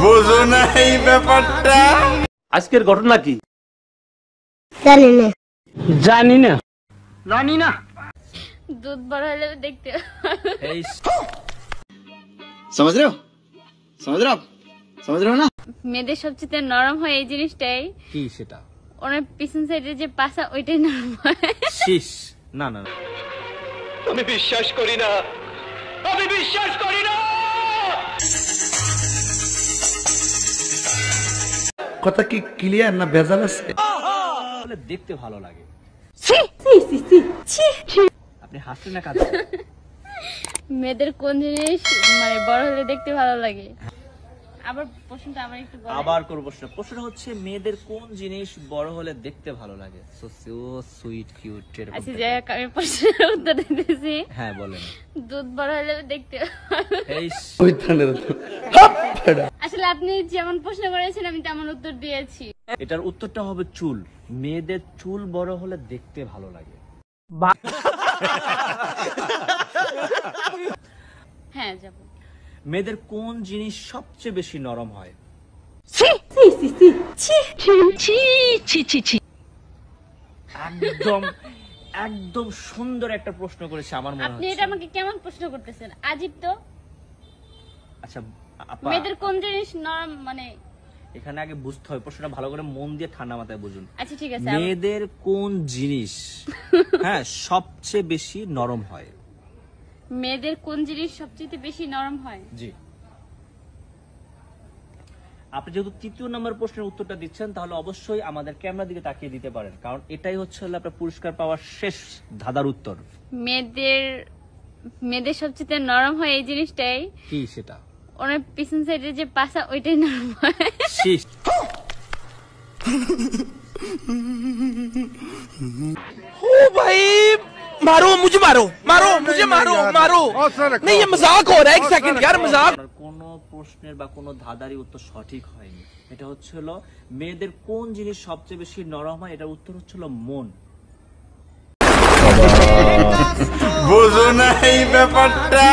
বুঝো না এই ব্যাপারটা। আজকের ঘটনা কি? জানি না। জানি না। জানি না। দুধ বড় হলে দেখতে समझ रहे हो समझ रहे हो आप समझ रहे हो ना। মেয়েদের সবচেয়ে নরম হয় এই জিনিসটাই। কি সেটা? ওনার পিছন সাইডে যে পাছা ওইটাই নরম হয়। শীষ। না না আমি বিশ্বাস করি না, আমি বিশ্বাস করি না। কথা কি ক্লিয়ার না ভেজাল আছে? দেখতে ভালো লাগে। আপনি হাসছেন না কাজ? মেয়েদের কোন জিনিস মানে বড় হলে দেখতে ভালো লাগে? আবার প্রশ্নটা আমার একটু বলেন। আবার করব প্রশ্ন। প্রশ্নটা হচ্ছে মেয়েদের কোন জিনিস বড় হলে দেখতে ভালো লাগে? So sweet cute. আচ্ছা যাই হোক, আমি প্রশ্নের উত্তর দিতেছি। হ্যাঁ বলেন। দুধ বড় হলে দেখতে এই আসলে আপনি যেমন প্রশ্ন করেছেন আমি তেমন উত্তর দিয়েছি। এটার উত্তরটা হবে চুল। মেয়েদের চুল বড় হলে দেখতে ভালো লাগে। হ্যাঁ যাব। মেয়েদের কোন জিনিস সবচেয়ে বেশি নরম হয়? একদম একদম সুন্দর একটা প্রশ্ন করেছে আমার মনে আপনি হচ্ছে। এটা আমাকে কেমন প্রশ্ন করতেছেন? আজীব তো। আচ্ছা আপা, মেয়েদের কোন জিনিস নরম মানে এখানে আগে বুঝতে হবে, প্রশ্নটা ভালো করে মন দিয়ে ঠান্ডা মাথায় বুঝুন। আচ্ছা ঠিক আছে। মেয়েদের কোন জিনিস হ্যাঁ সবচেয়ে বেশি নরম হয়? মেয়েদের কোন জিনিস সবচেয়ে বেশি নরম হয়? জি। আপনি যেহেতু তৃতীয় নম্বর প্রশ্নের উত্তরটা দিচ্ছেন তাহলে অবশ্যই আমাদের ক্যামেরার দিকে তাকিয়ে দিতে পারেন, কারণ এটাই হচ্ছে আপনার পুরস্কার পাওয়ার শেষ ধাঁধার উত্তর। মেয়েদের সবচেয়ে নরম হয় এই জিনিসটাই। কি সেটা? ওনার পিছন সাইডে যে পাছা ওইটাই নরম হয়। শীষ। ओ भाई मारो मुझे, मारो मारो मुझे, मारो मारो नहीं, ये मजाक हो रहा है। एक सेकंड यार, मजाक। কোন প্রশ্নের বা কোন ধাঁধারই উত্তর সঠিক হয়নি। এটা হচ্ছিল মেয়েদের কোন জিনিস সবচেয়ে বেশি নরম হয়, এটার উত্তর হচ্ছিল মন। বুঝো না এই ব্যাপারটা।